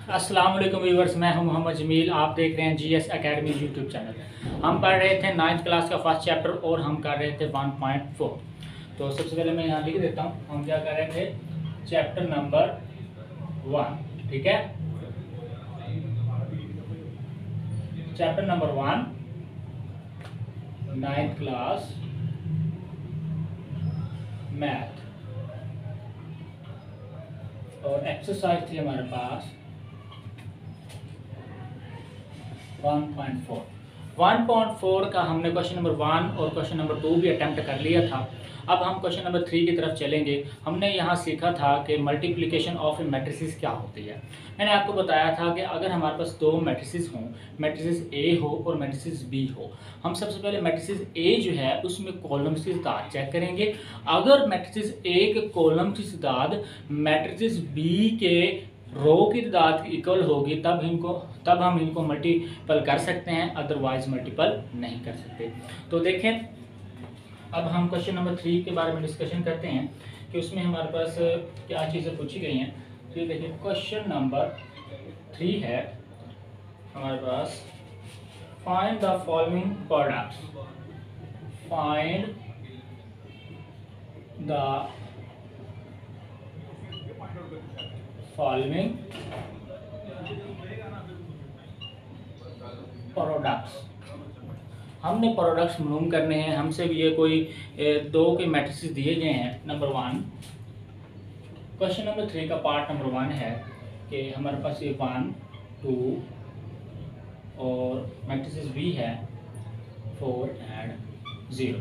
अस्सलाम वालेकुम व्यूअर्स, मैं हूं मोहम्मद जमील। आप देख रहे हैं जीएस एकेडमी यूट्यूब चैनल। हम पढ़ रहे थे 9th क्लास का फर्स्ट चैप्टर और हम कर रहे थे 1.4। तो सबसे पहले मैं यहाँ लिख देता हूँ हम क्या कर रहे थे, चैप्टर नंबर 1। ठीक है, chapter number 1, 9th class math, और एक्सरसाइज थी हमारे पास 1.4। 1.4 का हमने क्वेश्चन नंबर 1 और क्वेश्चन नंबर 2 भी अटेम्प्ट कर लिया था। अब हम क्वेश्चन नंबर 3 की तरफ चलेंगे। हमने यहाँ सीखा था कि मल्टीप्लिकेशन ऑफ मैट्रिसेस क्या होती है। मैंने आपको बताया था कि अगर हमारे पास दो मैट्रिसेस हों, मैट्रिसेस ए हो और मैट्रिसेस बी हो, हम सबसे पहले मैट्रिसेस ए जो है उसमें कॉलम्स की तादाद चेक करेंगे। अगर मैट्रिसेस ए के कॉलम की तादाद मैट्रिसेस बी के रो की तादाद की इक्वल होगी तब हम इनको मल्टीपल कर सकते हैं, अदरवाइज मल्टीपल नहीं कर सकते। तो देखें, अब हम क्वेश्चन नंबर 3 के बारे में डिस्कशन करते हैं कि उसमें हमारे पास क्या चीज़ें पूछी गई हैं। तो ये देखिए, क्वेश्चन नंबर 3 है हमारे पास, find the following products, find the following products. हमने प्रोडक्ट्स मालूम करने हैं। हमसे भी ये कोई दो के मैट्रिसेस दिए गए हैं। नंबर 1, क्वेश्चन नंबर 3 का पार्ट नंबर 1 है कि हमारे पास ये 1, 2 और मैट्रिसेस भी है 4 और 0।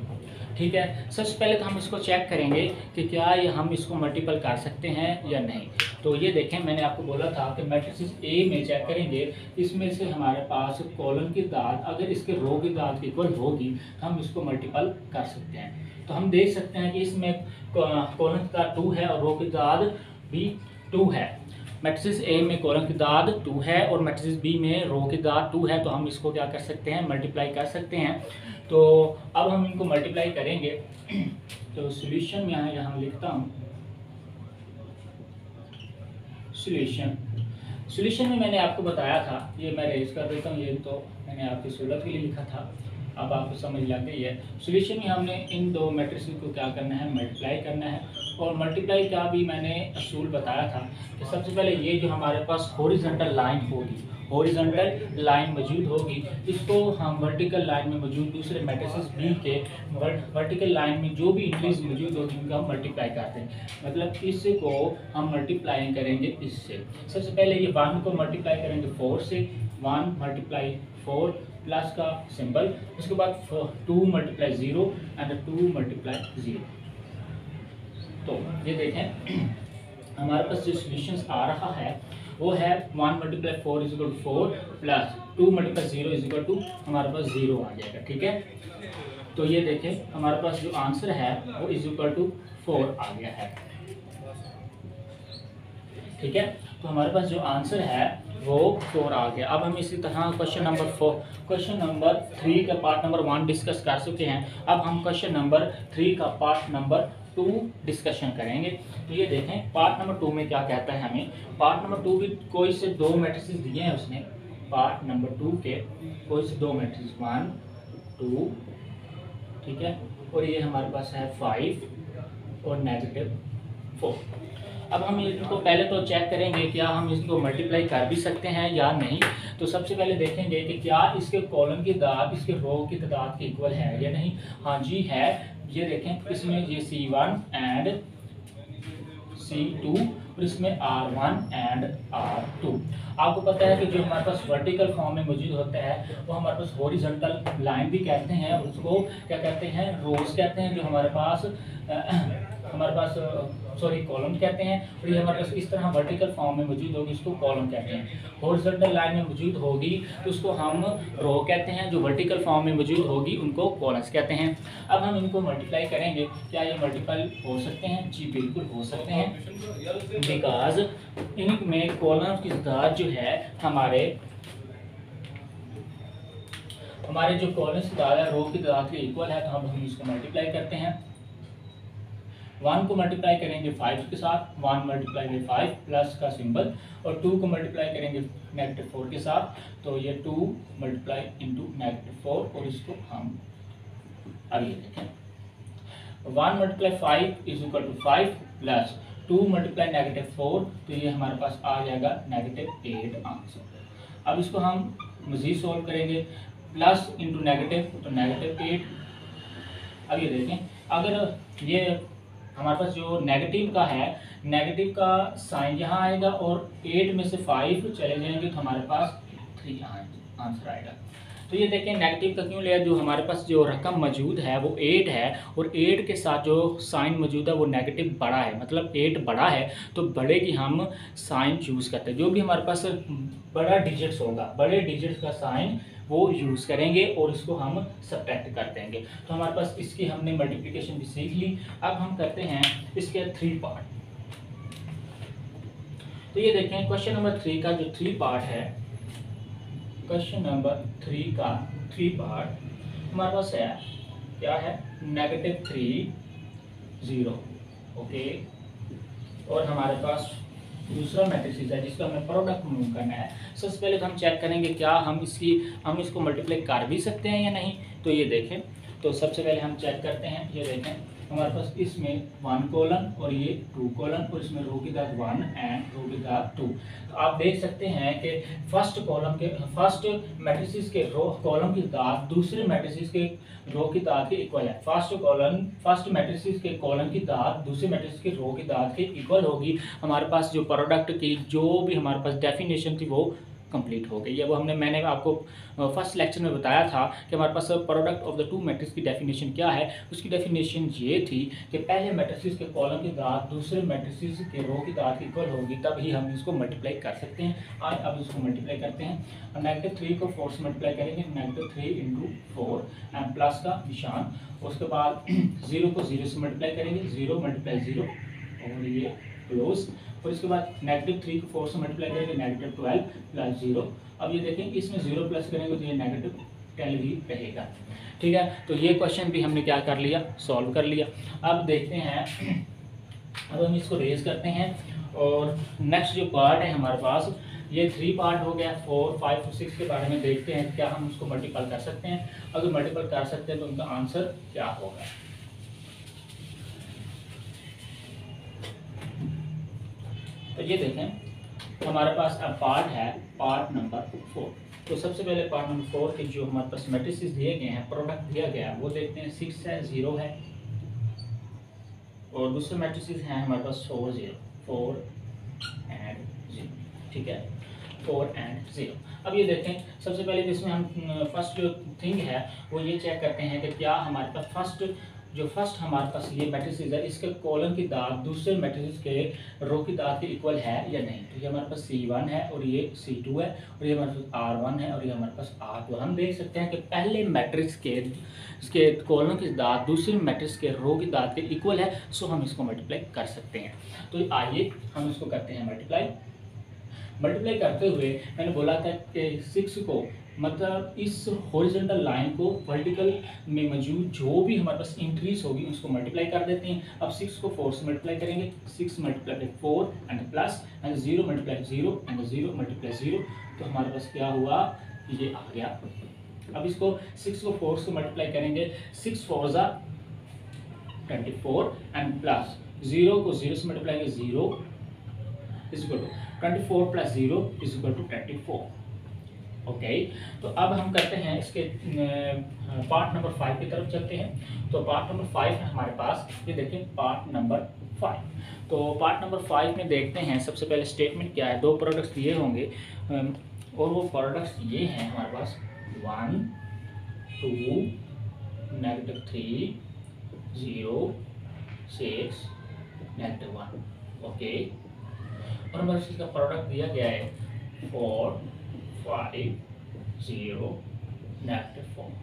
ठीक है, सबसे पहले तो हम इसको चेक करेंगे कि क्या ये हम इसको मल्टीपल कर सकते हैं या नहीं। तो ये देखें, मैंने आपको बोला था कि मैट्रिसेस ए में चेक करेंगे, इसमें से हमारे पास कॉलम की तादाद अगर इसके रो की तादाद इक्वल होगी तो हम इसको मल्टीपल कर सकते हैं। तो हम देख सकते हैं कि इसमें कॉलम की तादाद 2 है और रो की तादाद भी 2 है। मैट्रिसेस ए में कॉलम की तादाद 2 है और मैट्रिसेस बी में रो की तादाद 2 है, तो हम इसको क्या कर सकते हैं, मल्टीप्लाई कर सकते हैं। तो अब हम इनको मल्टीप्लाई करेंगे। तो सॉल्यूशन में यहाँ लिखता हूँ सॉल्यूशन में मैंने आपको बताया था, ये मैं रेज कर देता हूँ, ये तो मैंने आपकी सहूलत के लिए लिखा था, अब आपको समझ लग गई है। सॉल्यूशन में हमने इन दो मैट्रिसेस को क्या करना है, मल्टीप्लाई करना है। और मल्टीप्लाई का भी मैंने असूल बताया था कि सबसे पहले ये जो हमारे पास हॉरिजॉन्टल लाइन होगी, हॉरिजॉन्टल लाइन मौजूद होगी, इसको हम वर्टिकल लाइन में मौजूद दूसरे मैट्रिसेस बी के वर्टिकल लाइन में जो भी इंट्रीज मौजूद होगी उनका हम मल्टीप्लाई करते हैं। मतलब इसको हम मल्टीप्लाई करेंगे इससे। सबसे पहले ये 1 को मल्टीप्लाई करेंगे 4 से, 1 मल्टीप्लाई 4 प्लस का सिंबल, उसके बाद 2 मल्टीप्लाई 0 एंड 2 मल्टीप्लाई 0। तो ये देखें, हमारे पास जो सॉल्यूशंस आ रहा है वो है 1 multiply 4 is equal to 4 plus 2 multiply 0 is equal to हमारे पास 0 आ जाएगा। ठीक है, तो ये देखें हमारे पास जो आंसर है वो इज इक्वल टू 4 आ गया है। ठीक है, तो हमारे पास जो आंसर है वो 4 आ गया। अब हम इसी तरह क्वेश्चन नंबर 3 का पार्ट नंबर 1 डिस्कस कर चुके हैं। अब हम क्वेश्चन नंबर 3 का पार्ट नंबर 2 डिस्कशन करेंगे। तो ये देखें, पार्ट नंबर 2 में क्या कहता है हमें। पार्ट नंबर 2 भी कोई से दो मैट्रिसेस दिए हैं उसने। पार्ट नंबर 2 के कोई से दो मैट्रिसेस 1, 2, ठीक है, और ये हमारे पास है 5 और -4। अब हम इनको पहले तो चेक करेंगे क्या हम इसको मल्टीप्लाई कर भी सकते हैं या नहीं। तो सबसे पहले देखेंगे कि क्या इसके कॉलम की तादाद इसके रो की तादाद के इक्वल है या नहीं। हाँ जी है। ये देखें, इसमें ये C1 एंड C2 और इसमें R1 एंड R2। आपको पता है कि जो हमारे पास वर्टिकल फॉर्म में मौजूद होता है वो हमारे पास हॉरिजॉन्टल लाइन भी कहते हैं, उसको क्या कहते हैं, रोज कहते हैं, जो हमारे पास कॉलम कहते हैं। और ये हमारे पास इस तरह वर्टिकल फॉर्म में मौजूद होगी, इसको कॉलम कहते हैं। हॉरिजॉन्टल लाइन में मौजूद होगी तो उसको हम रो कहते हैं, जो वर्टिकल फॉर्म में मौजूद होगी उनको कॉलम्स कहते हैं। अब हम इनको मल्टीप्लाई करेंगे। क्या ये मल्टीपल हो सकते हैं? जी बिल्कुल हो सकते हैं, बिकॉज इनमें कॉलम्स की तादाद जो है हमारे जो कॉलम्स की तादाद है रो की तादाद के इक्वल है, तो हम इसको मल्टीप्लाई करते हैं। 1 को मल्टीप्लाई करेंगे 5 के साथ, 1 मल्टीप्लाई बाई 5 प्लस का सिंबल, और 2 को मल्टीप्लाई करेंगे -4 के साथ, तो ये 2 मल्टीप्लाई इंटू -4, और इसको हम अब ये देखें 1 multiply 5 is equal to 5 plus 2 multiply -4, तो ये हमारे पास आ जाएगा -8 आंसर। अब इसको हम मज़ीद सॉल्व करेंगे, प्लस इंटू नेगेटिव तो -8। अब ये देखें अगर ये हमारे पास जो नेगेटिव का है, नेगेटिव का साइन यहाँ आएगा और 8 में से 5 चले जाएंगे तो हमारे पास 3 आंसर आएगा। तो ये देखें नेगेटिव का क्यों लिया, जो हमारे पास जो रकम मौजूद है वो 8 है, और 8 के साथ जो साइन मौजूद है वो नेगेटिव बड़ा है, मतलब 8 बड़ा है तो बड़े की हम साइन चूज़ करते हैं। जो भी हमारे पास बड़ा डिजिट्स होगा, बड़े डिजिट्स का साइन वो यूज़ करेंगे और इसको हम सब्ट्रैक्ट कर देंगे। तो हमारे पास इसकी हमने मल्टीप्लिकेशन भी सीख ली। अब हम करते हैं इसके 3 पार्ट। तो ये देखें क्वेश्चन नंबर 3 का जो 3 पार्ट है, क्वेश्चन नंबर 3 का 3 पार्ट हमारे पास है, क्या है, -3 0, ओके, और हमारे पास दूसरा मैट्रिक्स है जिसका हमें प्रोडक्ट मूव करना है। सबसे पहले तो हम चेक करेंगे क्या हम इसको मल्टीप्लाई कर भी सकते हैं या नहीं। तो ये देखें, तो सबसे पहले हम चेक करते हैं, ये देखें हमारे पास इसमें 1 कॉलम और ये 2 कॉलम, और इसमें रो की दाद 1 एंड रो की दाद 2। तो आप देख सकते हैं कि फर्स्ट मैट्रिसेस के रो कॉलम की दाद दूसरे मैट्रिसेस के रो की दाद के इक्वल है। फर्स्ट मैट्रिसेस के कॉलम की दाद दूसरे मैट्रिसेस के रो की दाद के इक्वल होगी। हमारे पास जो प्रोडक्ट की जो भी हमारे पास डेफिनेशन थी वो कंप्लीट हो गई है। वो मैंने आपको फर्स्ट लेक्चर में बताया था कि हमारे पास प्रोडक्ट ऑफ द 2 मैट्रिक्स की डेफिनेशन क्या है। उसकी डेफिनेशन ये थी कि पहले मैट्रिक्स के कॉलम की दाद दूसरे मैट्रिक्स के रो की दाद इक्वल होगी, तब ही हम इसको मल्टीप्लाई कर सकते हैं। आज अब इसको मल्टीप्लाई करते हैं। -3 को 4 से मल्टीप्लाई करेंगे, -3 इंटू 4 एंड प्लस का निशान, उसके बाद 0 को 0 से मल्टीप्लाई करेंगे, 0 मल्टीप्लाई 0 और ये क्लोज, और इसके बाद -3 को 4 से मल्टीप्लाई करेंगे, -12 प्लस 0। अब ये देखें इसमें 0 प्लस करेंगे तो ये -10 ही रहेगा। ठीक है, तो ये क्वेश्चन भी हमने क्या कर लिया, सॉल्व कर लिया। अब देखते हैं, अब हम इसको रेज करते हैं, और नेक्स्ट जो पार्ट है हमारे पास, ये 3 पार्ट हो गया। 4, 5 और 6 के बारे में देखते हैं क्या हम उसको मल्टीपल कर सकते हैं। अगर मल्टीपल कर सकते हैं तो उनका आंसर क्या होगा। तो ये देखें हमारे पास अब पार्ट है, पार्ट नंबर 4। तो सबसे पहले पार्ट नंबर 4 के जो हमारे पास मैट्रिसेस दिए गए हैं, प्रोडक्ट दिया गया है, वो देखते हैं। 6 है, 0 है, और दूसरे मैट्रिसेस हैं हमारे पास 4 एंड 0। ठीक है, 4 एंड 0। अब ये देखें सबसे पहले जिसमें हम फर्स्ट जो थिंग है वो ये चेक करते हैं कि क्या हमारे पास फर्स्ट हमारे पास ये मैट्रिसेस है, इसके कॉलम की दाद दूसरे मैट्रिसेस के रो की दाद के इक्वल है या नहीं। तो ये हमारे पास C1 है, और ये C2 है, और ये हमारे पास R1 है, और ये हमारे पास R2। हम देख सकते हैं कि पहले मैट्रिक्स के कॉलम की दाद दूसरे मैट्रिक्स के रो की दाद के इक्वल है, सो हम इसको मल्टीप्लाई कर सकते हैं। तो आइए हम इसको करते हैं मल्टीप्लाई करते हुए मैंने बोला था कि 6 को, मतलब इस हॉरिजॉन्टल लाइन को वर्टिकल में मौजूद जो भी हमारे पास इंक्रीज होगी उसको मल्टीप्लाई कर देते हैं। अब 6 को 4 से मल्टीप्लाई करेंगे, 6 multiply by 4 and plus and 0 multiply 0 and 0 multiply 0, तो हमारे पास क्या हुआ, ये आ गया। अब इसको 6 को 4 से मल्टीप्लाई करेंगे, 6 4 ज़ा 24 एंड प्लस 0 को 0 से मल्टीप्लाई करेंगे, 0 is equal to 24 plus 0 is equal to 24। Okay, तो अब हम करते हैं इसके पार्ट नंबर 5 की तरफ चलते हैं। तो पार्ट नंबर 5 है हमारे पास, ये देखें पार्ट नंबर 5। तो पार्ट नंबर 5 में देखते हैं सबसे पहले स्टेटमेंट क्या है। 2 प्रोडक्ट्स दिए होंगे, और वो प्रोडक्ट्स ये हैं हमारे पास 1 2 -3 0 6 -1। ओके, और हमारे इसका प्रोडक्ट दिया गया है 4 5 0 -4।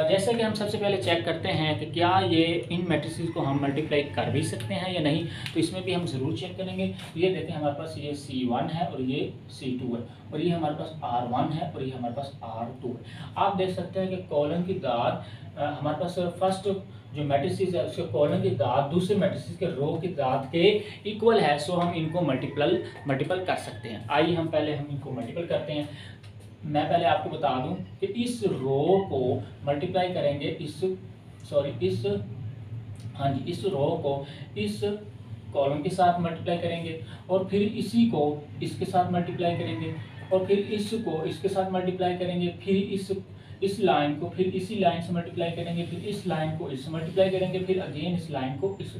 जैसे कि हम सबसे पहले चेक करते हैं कि क्या ये इन मैट्रिसेस को हम मल्टीप्लाई कर भी सकते हैं या नहीं। तो इसमें भी हम ज़रूर चेक करेंगे। तो ये देखें हमारे पास ये C1 है और ये C2 है, और ये हमारे पास R1 है और ये हमारे पास R2 है। आप देख सकते हैं कि कॉलम की दाद हमारे पास फर्स्ट जो मैट्रिसेस है उसके कॉलम की तादाद दूसरे मैट्रिसेस के रो की तादाद के इक्वल है, सो हम इनको मल्टीपल कर सकते हैं। आइए हम पहले इनको मल्टीपल करते हैं। मैं पहले आपको बता दूं कि इस रो को मल्टीप्लाई करेंगे इस रो को इस कॉलम के साथ मल्टीप्लाई करेंगे, और फिर इसी को इसके साथ मल्टीप्लाई करेंगे, और फिर इसको इसके साथ मल्टीप्लाई करेंगे, फिर इस लाइन को फिर इसी लाइन से मल्टीप्लाई करेंगे, फिर इस लाइन को इससे मल्टीप्लाई करेंगे, फिर अगेन इस लाइन को इस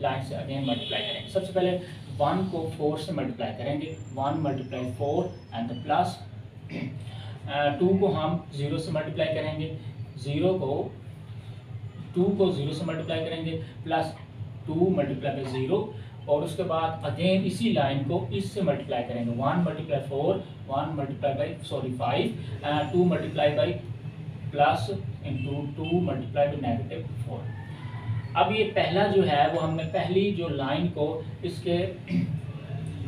लाइन से अगेन मल्टीप्लाई करेंगे। सबसे पहले 1 को 4 से मल्टीप्लाई करेंगे, 1 मल्टीप्लाई 4 एंड प्लस 2 को हम 0 से मल्टीप्लाई करेंगे, 2 को 0 से मल्टीप्लाई करेंगे, प्लस 2 मल्टीप्लाई बाई 0, और उसके बाद अगेन इसी लाइन को इससे मल्टीप्लाई करेंगे, 1 multiply 4 1 multiply by 5 2 multiply by plus into 2 multiply by negative 4। अब ये पहला जो है वो हमने पहली जो लाइन को इसके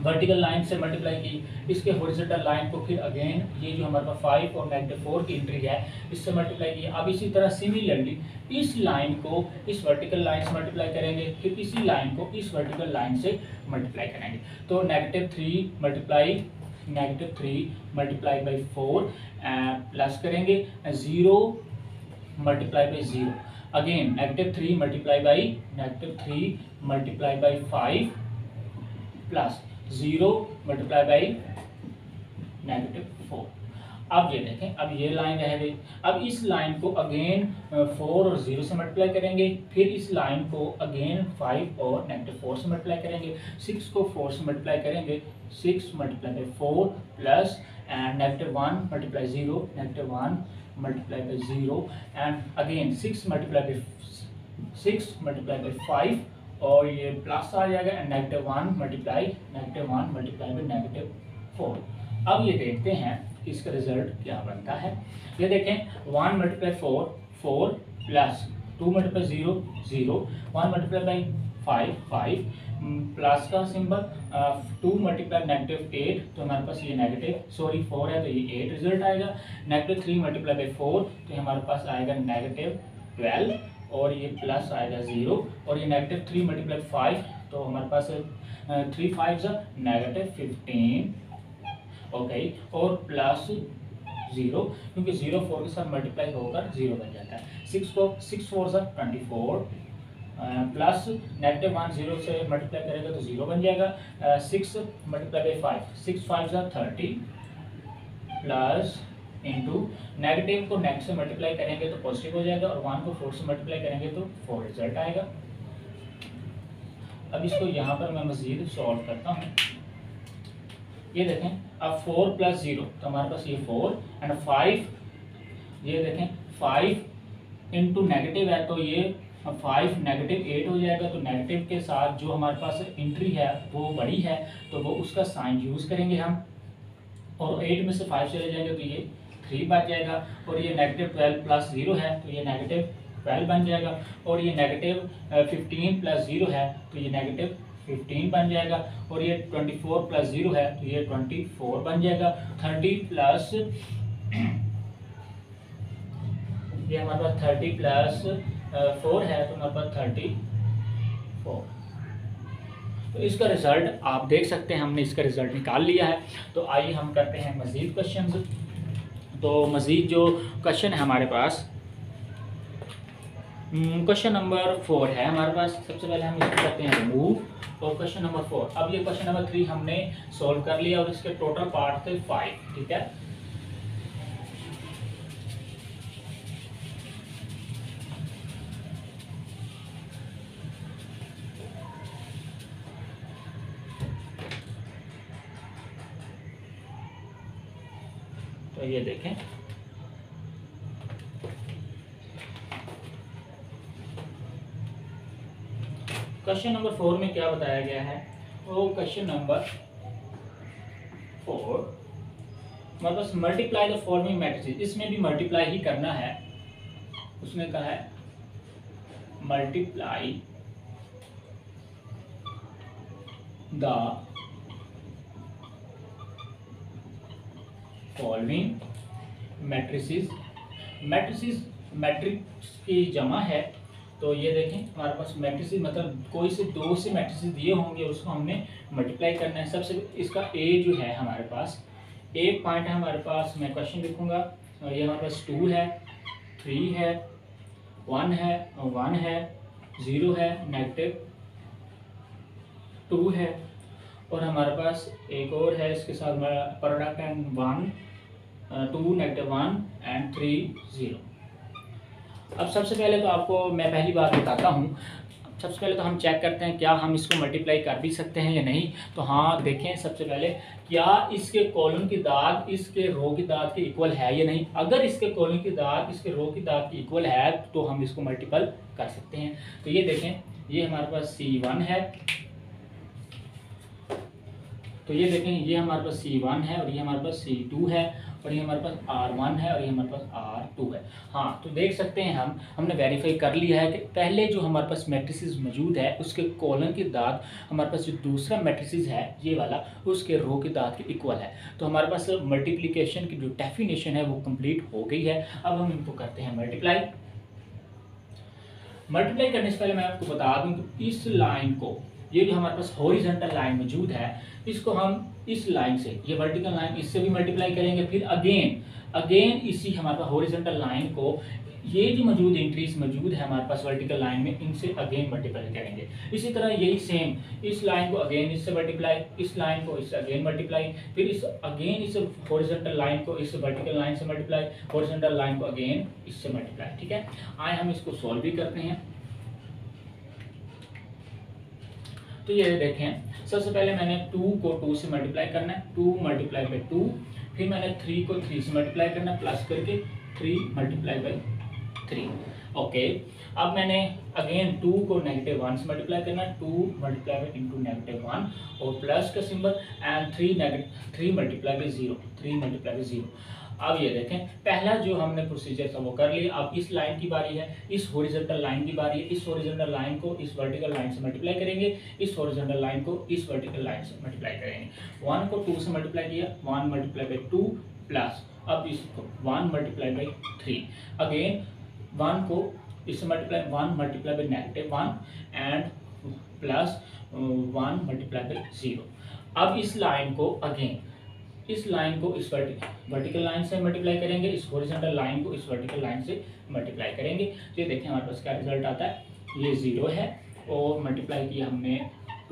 वर्टिकल लाइन से मल्टीप्लाई की, इसके हॉरिजॉन्टल लाइन को फिर अगेन ये जो हमारे पास 5 और नेगेटिव 4 की एंट्री है इससे मल्टीप्लाई की। अब इसी तरह सिमिलरली इस लाइन को इस वर्टिकल लाइन से मल्टीप्लाई करेंगे, फिर इसी लाइन को इस वर्टिकल लाइन से मल्टीप्लाई करेंगे। तो नेगेटिव 3 मल्टीप्लाई बाई 4 प्लस करेंगे 0 multiply by 0, again negative 3 multiply by 5 plus 0 multiply by negative 4। अब ये देखें, अब ये लाइन रह गई। अब इस लाइन को अगेन 4 और 0 से मल्टीप्लाई करेंगे, फिर इस लाइन को अगेन 5 और नेगेटिव 4 से मल्टीप्लाई करेंगे, 6 को 4 से मल्टीप्लाई करेंगे, 6 multiply by 4 plus and negative 1 multiply 0, negative 1 multiply by 0 and again 6 multiply by 5, और ये प्लस आ जाएगा and negative 1 multiply by negative 4। अब ये देखते हैं कि इसका रिजल्ट क्या बनता है। ये देखें 1 multiply 4 plus 2 multiply 0 1 multiply by 5 plus का सिंबल 2 मल्टीप्लाई नेगेटिव 8, तो हमारे पास ये -4 है तो ये 8 रिजल्ट आएगा। नेगेटिव 3 मल्टीप्लाई बाई 4 तो हमारे पास आएगा नेगेटिव 12, और ये प्लस आएगा 0, और ये नेगेटिव 3 मल्टीप्लाई 5 तो हमारे पास 3 5 नेगेटिव 15, ओके, और प्लस 0 क्योंकि 0 4 के साथ मल्टीप्लाई होकर 0 बन जाता है। 6 को 6 4 से 24 प्लस नेगेटिव 1 0 से मल्टीप्लाई करेगा तो 0 बन जाएगा। 6 मल्टीप्लाई बाई 5 6 5 से 30 प्लस इंटू नेगेटिव को नेगेटिव से मल्टीप्लाई करेंगे तो पॉजिटिव हो जाएगा, और 1 को 4 से मल्टीप्लाई करेंगे तो 4 रिजल्ट आएगा। अब इसको यहाँ पर मैं मज़ीद सॉल्व करता हूँ। ये देखें, अब 4 प्लस 0 तो हमारे पास ये 4 एंड 5, ये देखें 5 इंटू नेगेटिव है तो ये 5 नेगेटिव 8 हो जाएगा। तो नेगेटिव के साथ जो हमारे पास एंट्री है वो बड़ी है तो वो उसका साइन यूज़ करेंगे हम, और 8 में से 5 चले जाएंगे तो ये 3 बच जाएगा, और ये नेगेटिव 12 प्लस 0 है तो ये नेगेटिव 12 बन जाएगा, और ये नेगेटिव 15 प्लस 0 है तो ये नेगेटिव 15 बन जाएगा, और ये 24 प्लस 0 है तो ये 24 बन जाएगा। 30 प्लस ये हमारे पास 30 प्लस 4 है तो हमारे पास 34। तो इसका रिजल्ट आप देख सकते हैं, हमने इसका रिजल्ट निकाल लिया है। तो आइए हम करते हैं मज़ीद क्वेश्चन। तो मज़ीद जो क्वेश्चन है हमारे पास, क्वेश्चन नंबर 4 है हमारे पास। सबसे पहले हम इसको करते हैं रिमूव, और क्वेश्चन नंबर 4। अब ये क्वेश्चन नंबर 3 हमने सॉल्व कर लिया, और इसके टोटल पार्ट थे 5, ठीक है। तो ये देखें, क्वेश्चन नंबर 4 में क्या बताया गया है। वो क्वेश्चन नंबर 4 हमारे पास मल्टीप्लाई द फॉलोइंग मैट्रिसेस, इसमें भी मल्टीप्लाई ही करना है। उसने कहा है multiply the following matrices. Matrix की जमा है, तो ये देखें हमारे पास मैट्रिसेस मतलब कोई से दो से मैट्रिसेस दिए होंगे, उसको हमने मल्टीप्लाई करना है। सबसे इसका ए जो है हमारे पास, ए पॉइंट है हमारे पास, मैं क्वेश्चन लिखूंगा। ये हमारे पास 2 है, 3 है, 1 है, 1 है, 0 है, -2 है, और हमारे पास एक और है इसके साथ प्रोडक्ट एंड 1 2 -1 एंड 3 0। अब सबसे पहले तो आपको मैं पहली बात बताता हूँ। सबसे पहले तो हम चेक करते हैं क्या हम इसको मल्टीप्लाई कर भी सकते हैं या नहीं। तो हाँ देखें, सबसे पहले क्या इसके कॉलम की दाग इसके रो की दाग के इक्वल है या नहीं। अगर इसके कॉलम की दाग इसके रो की दाग की इक्वल है तो हम इसको मल्टीपल कर सकते हैं। तो ये देखें, ये हमारे पास C1 है, तो ये देखें ये हमारे पास C1 है, और ये हमारे पास C2 है, और ये हमारे पास R1 है, और ये हमारे पास R2 है। हाँ तो देख सकते हैं हमने वेरीफाई कर लिया है कि पहले जो हमारे पास मैट्रिसेस मौजूद है उसके कॉलम की दाग हमारे पास जो दूसरा मैट्रिसेस है ये वाला, उसके रो की दाग के इक्वल है। तो हमारे पास मल्टीप्लिकेशन की जो डेफिनेशन है वो कंप्लीट हो गई है। अब हम इनको करते हैं मल्टीप्लाई। मल्टीप्लाई करने से पहले मैं आपको बता दूं कि इस लाइन को, ये जो हमारे पास हॉरिजॉन्टल लाइन मौजूद है, इसको हम इस लाइन से, ये वर्टिकल लाइन, इससे भी मल्टीप्लाई करेंगे। फिर अगेन इसी हमारे पास हॉरिजॉन्टल लाइन को, ये जो मौजूद एंट्रीज मौजूद है हमारे पास वर्टिकल लाइन में, इनसे अगेन मल्टीप्लाई करेंगे। इसी तरह यही सेम, इस लाइन को अगेन इससे मल्टीप्लाई, इस लाइन को इससे अगेन मल्टीप्लाई, फिर इस अगेन इस हॉरिजॉन्टल लाइन को इस वर्टिकल लाइन से मल्टीप्लाई, हॉरिजॉन्टल लाइन को अगेन इससे मल्टीप्लाई। ठीक है, आए हम इसको सॉल्व भी करते हैं। तो ये देखें, सबसे पहले मैंने 2 को 2 से मल्टीप्लाई करना है, 2 × 2, फिर मैंने 3 को 3 से मल्टीप्लाई करना है प्लस करके 3 × 3। ओके, अब मैंने अगेन 2 को -1 से मल्टीप्लाई करना है, 2 × -1 और प्लस का सिंबल एंड 3 × 0, 3 × 0। अब ये देखें, पहला जो हमने प्रोसीजर था वो कर लिया। अब इस लाइन की बारी है, इस हॉरिजॉन्टल लाइन की बारी है। इस हॉरिजॉन्टल लाइन को इस वर्टिकल लाइन से मल्टीप्लाई करेंगे, इस हॉरिजॉन्टल लाइन को इस वर्टिकल लाइन से मल्टीप्लाई करेंगे। 1 को 2 से मल्टीप्लाई किया, 1 × 2 प्लस, अब इसको 1 × 3, अगेन 1 को इससे मल्टीप्लाई, 1 × -1 एंड प्लस 1 × 0। अब इस लाइन को अगेन, इस लाइन को इस वर्टिकल लाइन से मल्टीप्लाई करेंगे, इस हॉरिजॉन्टल लाइन को इस वर्टिकल लाइन से मल्टीप्लाई करेंगे। तो ये देखें हमारे पास क्या रिजल्ट आता है, ये 0 है और मल्टीप्लाई किया हमने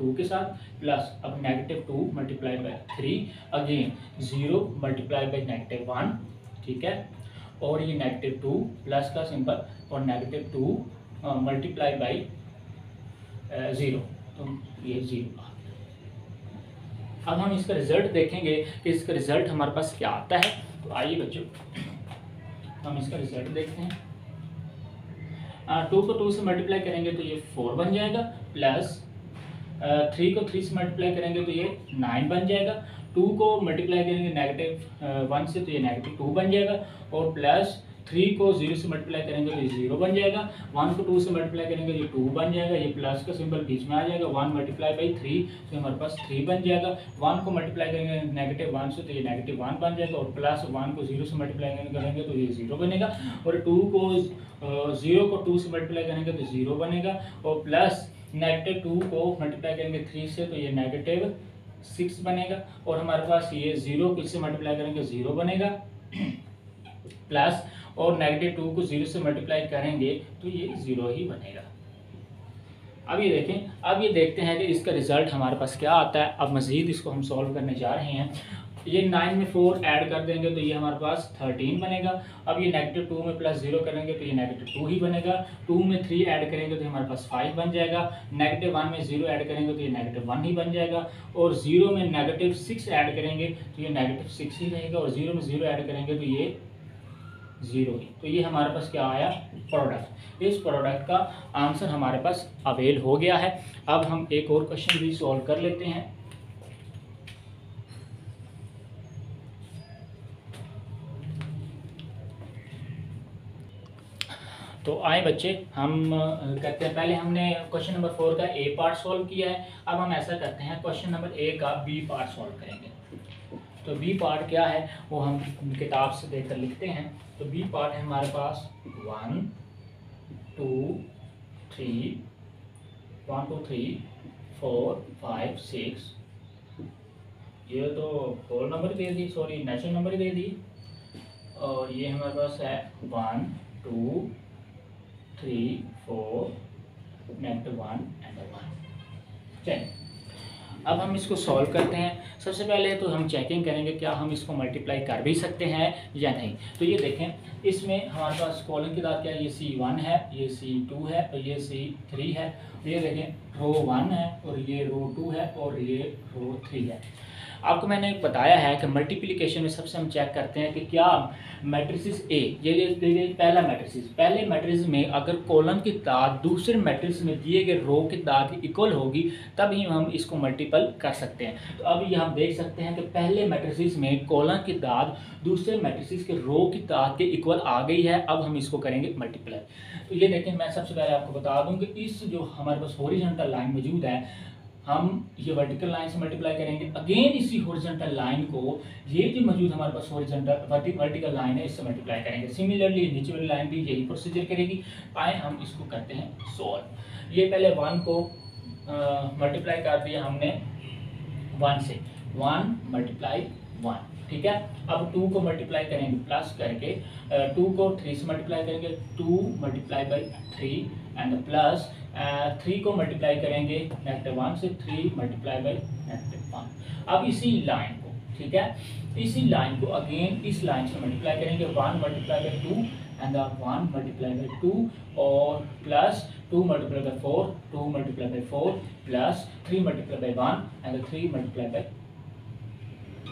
2 के साथ, प्लस अब -2 × 3, अगेन 0 × -1, ठीक है, और ये -2 प्लस का सिंबल और -2 × 0, तो ये 0। अब हम इसका रिजल्ट देखेंगे कि इसका रिजल्ट हमारे पास क्या आता है। तो आइए बच्चों हम इसका रिजल्ट देखते हैं। 2 को 2 से मल्टीप्लाई करेंगे तो ये 4 बन जाएगा, प्लस 3 को 3 से मल्टीप्लाई करेंगे तो ये 9 बन जाएगा, 2 को मल्टीप्लाई करेंगे -1 से तो ये -2 बन जाएगा, और प्लस 3 को 0 से मल्टीप्लाई करेंगे तो ये 0 बन जाएगा, 1 को 2 से मल्टीप्लाई करेंगे तो ये 2 बन जाएगा, ये प्लस का सिंबल बीच में आ जाएगा, 1 × 3 तो हमारे पास 3 बन जाएगा, 1 को मल्टीप्लाई करेंगे -1 से तो ये -1 बन जाएगा, और प्लस 1 को 0 से मल्टीप्लाई करेंगे तो ये 0 बनेगा, और 2 को 0 को 2 से मल्टीप्लाई करेंगे तो 0 बनेगा, और प्लस -2 को मल्टीप्लाई करेंगे 3 से तो ये -6 बनेगा, और हमारे पास ये 0 को इससे मल्टीप्लाई करेंगे 0 बनेगा, प्लस और -2 को 0 से मल्टीप्लाई करेंगे तो ये 0 ही बनेगा। अब ये देखें, अब ये देखते हैं कि इसका रिजल्ट हमारे पास क्या आता है। अब मज़ीद इसको हम सॉल्व करने जा रहे हैं। ये 9 में 4 ऐड कर देंगे तो ये हमारे पास 13 बनेगा। अब ये -2 में +0 करेंगे तो ये -2 ही बनेगा, 2 में 3 ऐड करेंगे तो हमारे पास 5 बन जाएगा, -1 में 0 ऐड करेंगे तो ये -1 ही बन जाएगा, और 0 में -6 ऐड करेंगे तो ये -6 ही रहेगा, और 0 में 0 ऐड करेंगे तो ये 0 ही। तो ये हमारे पास क्या आया, प्रोडक्ट। इस प्रोडक्ट का आंसर हमारे पास अवेल हो गया है। अब हम एक और क्वेश्चन भी सॉल्व कर लेते हैं। तो आए बच्चे, हम करते हैं, पहले हमने क्वेश्चन नंबर 4 का ए पार्ट सॉल्व किया है। अब हम ऐसा करते हैं, क्वेश्चन नंबर ए का बी पार्ट सॉल्व करेंगे। तो बी पार्ट क्या है वो हम किताब से देखकर लिखते हैं। तो बी पार्ट है हमारे पास 1 2 3, 1 2 3 4 5 6, ये तो होल नंबर दे दी, सॉरी नेचुरल नंबर दे दी। और ये हमारे पास है 1 2 3 4 -1 एंड 1। चलिए अब हम इसको सॉल्व करते हैं। सबसे पहले तो हम चेकिंग करेंगे क्या हम इसको मल्टीप्लाई कर भी सकते हैं या नहीं। तो ये देखें इसमें हमारे पास कॉलम की दाद क्या है, ये C1 है, ये C2 है और ये C3 है। ये देखें रो 1 है और ये रो 2 है और ये रो 3 है। आपको मैंने बताया है कि मल्टीप्लिकेशन में सबसे हम चेक करते हैं कि क्या मैट्रिक्स ए, ये पहला मैट्रिक्स, पहले मैट्रिक्स में अगर कॉलम की तादाद दूसरे मैट्रिक्स में दिए गए रो की तादाद की इक्वल होगी तभी हम इसको मल्टीपल कर सकते हैं। तो अब ये हम देख सकते हैं कि पहले मैट्रिक्स में कॉलम की तादाद दूसरे मैट्रिक्स के रो की तादाद के इक्वल आ गई है। अब हम इसको करेंगे मल्टीप्लाई। तो ये देखें, मैं सबसे पहले आपको बता दूं कि इस जो हमारे पास हॉरिजॉन्टल लाइन मौजूद है, हम ये वर्टिकल लाइन से मल्टीप्लाई करेंगे। अगेन इसी हॉरिजॉन्टल लाइन को, ये जो मौजूद हमारे पास हॉरिजॉन्टल वर्टिकल लाइन है, इससे मल्टीप्लाई करेंगे। सिमिलरली नीचे वाली लाइन भी यही प्रोसीजर करेगी। आए हम इसको करते हैं सॉल्व। ये पहले 1 को मल्टीप्लाई कर दिया हमने 1 से, 1 × 1, ठीक है। अब 2 को मल्टीप्लाई करेंगे प्लस करके, 2 को 3 से मल्टीप्लाई करेंगे, 2 × 3 एंड प्लस 3 को मल्टीप्लाई करेंगे -1 से, 3 × -1। अब इसी लाइन को, ठीक है, इसी लाइन को अगेन इस लाइन से मल्टीप्लाई करेंगे, 1 × 2 एंड 1 × 2 और प्लस 2 × 4, 2 × 4 प्लस 3 × 1 एंड 3 ×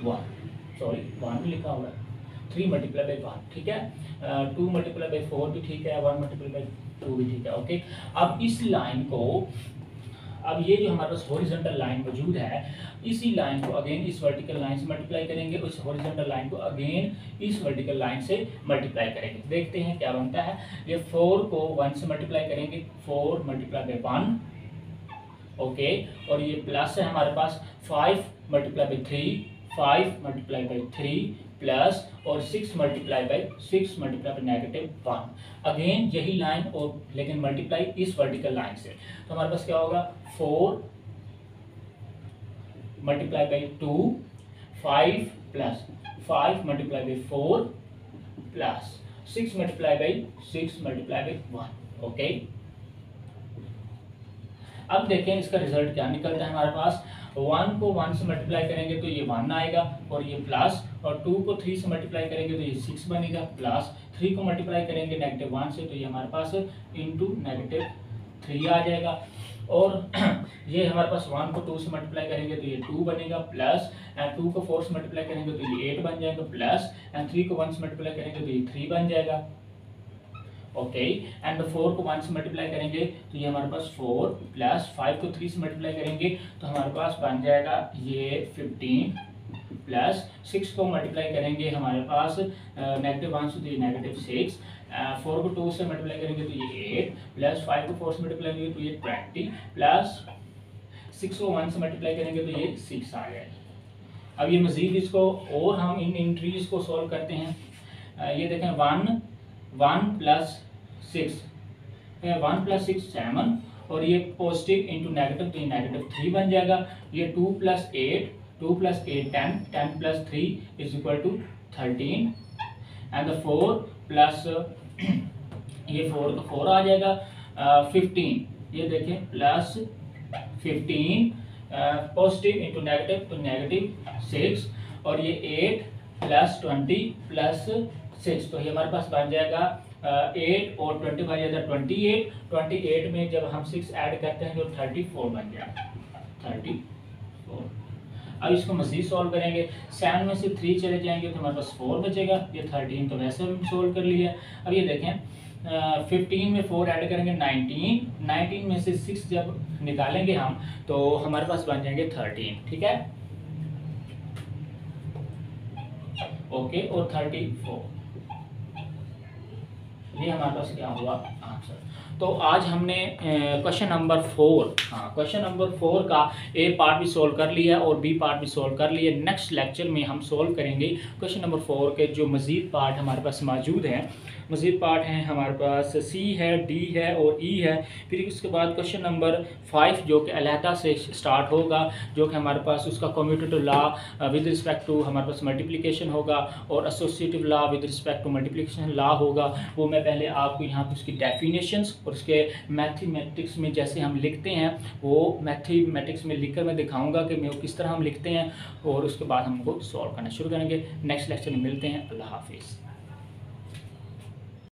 1, सॉरी 1 भी लिखा हुआ है, 3 × 1, ठीक है। 2 × 4 भी ठीक है, 1 × 2 भी ठीक है, ओके। अब इस लाइन को, अब ये जो हमारे पास हॉरिजॉन्टल लाइन मौजूद है, इसी लाइन को अगेन इस वर्टिकल लाइन से मल्टीप्लाई करेंगे, उस हॉरिजॉन्टल लाइन को अगेन इस वर्टिकल लाइन से मल्टीप्लाई करेंगे। देखते हैं क्या बनता है। ये 4 को 1 से मल्टीप्लाई करेंगे, 4 × 1, ओके। और ये प्लस है हमारे पास 5 × 3, 5 × 3 प्लस और 6 × 6 × -1। अगेन यही लाइन और लेकिन मल्टीप्लाई इस वर्टिकल लाइन से। तो हमारे पास क्या होगा, 4 × 2, 5 प्लस 5 × 4 प्लस 6 × 6 × 1, ओके। अब देखें इसका रिजल्ट क्या निकलता है हमारे पास। 1 को 1 से मल्टीप्लाई करेंगे तो ये 1 आएगा और ये प्लस, और 2 को 3 से मल्टीप्लाई करेंगे तो ये 6 बनेगा, प्लस 3 को मल्टीप्लाई करेंगे -1 से तो ये हमारे पास इंटू -3 आ जाएगा। और ये हमारे पास 1 को 2 से मल्टीप्लाई करेंगे तो ये 2 बनेगा, प्लस 2 को 4 से मल्टीप्लाई करेंगे तो ये 8 बन जाएगा, प्लस 3 को 1 से मल्टीप्लाई करेंगे तो ये 3 बन जाएगा, ओके। एंड 4 को 1 से मल्टीप्लाई करेंगे तो ये हमारे पास 4 प्लस 5 को 3 से मल्टीप्लाई करेंगे तो हमारे पास बन जाएगा ये 15 प्लस 6 को मल्टीप्लाई करेंगे हमारे पास -1 से तो ये -6, 4 को 2 से मल्टीप्लाई करेंगे तो ये 8 प्लस 5 को 4 से मल्टीप्लाई करेंगे तो ये 20 प्लस 6 को 1 से मल्टीप्लाई करेंगे तो ये 6 आ जाएगा। अब ये मज़ीद इसको और हम इन एंट्रीज को सॉल्व करते हैं। ये देखें 1 + 6, 1 + 6 7, और ये पॉजिटिव इंटू नेगेटिव तो ये -3 बन जाएगा। ये 2 + 8, 2 + 8 10, 10 + 3 = 13 एंड 4 प्लस ये 4 का 4 आ जाएगा 15। ये देखें प्लस 15 पॉजिटिव इंटू नेगेटिव तो -6, और ये 8 + 20 + 6 तो ये हमारे पास बन जाएगा 8 और 20 बन जाएगा 28। 28 में जब हम 6 ऐड करते हैं तो 34 बन जाएगा 34। अब इसको मज़ीद सॉल्व करेंगे। 7 में से 3 चले जाएंगे तो हमारे पास 4 बचेगा। ये 13 तो वैसे हम सॉल्व कर लिया। अब ये देखें 15 में 4 ऐड करेंगे 19, 19 में से 6 जब निकालेंगे हम तो हमारे पास बन जाएंगे 13, ठीक है, ओके। और 34 ये हमारे पास क्या हुआ आंसर। तो आज हमने क्वेश्चन नंबर 4 का ए पार्ट भी सॉल्व कर लिया और बी पार्ट भी सॉल्व कर लिया। नेक्स्ट लेक्चर में हम सॉल्व करेंगे क्वेश्चन नंबर 4 के जो मज़ीद पार्ट हमारे पास मौजूद हैं। मज़ीद पार्ट हैं हमारे पास सी है, डी है और ई है। फिर उसके बाद क्वेश्चन नंबर 5 जो कि अलहदा से स्टार्ट होगा, जो कि हमारे पास उसका commutative law with respect to हमारे पास मल्टीप्लिकेशन होगा और associative law with respect to multiplication law होगा। वो मैं पहले आपको यहाँ पे उसकी डेफिनेशंस और उसके मैथमेटिक्स में जैसे हम लिखते हैं वो मैथमेटिक्स में लिखकर मैं दिखाऊंगा कि मैं वो किस तरह हम लिखते हैं, और उसके बाद हम उनको सॉल्व करना शुरू करेंगे। नेक्स्ट लेक्चर में मिलते हैं। अल्लाह हाफिज़।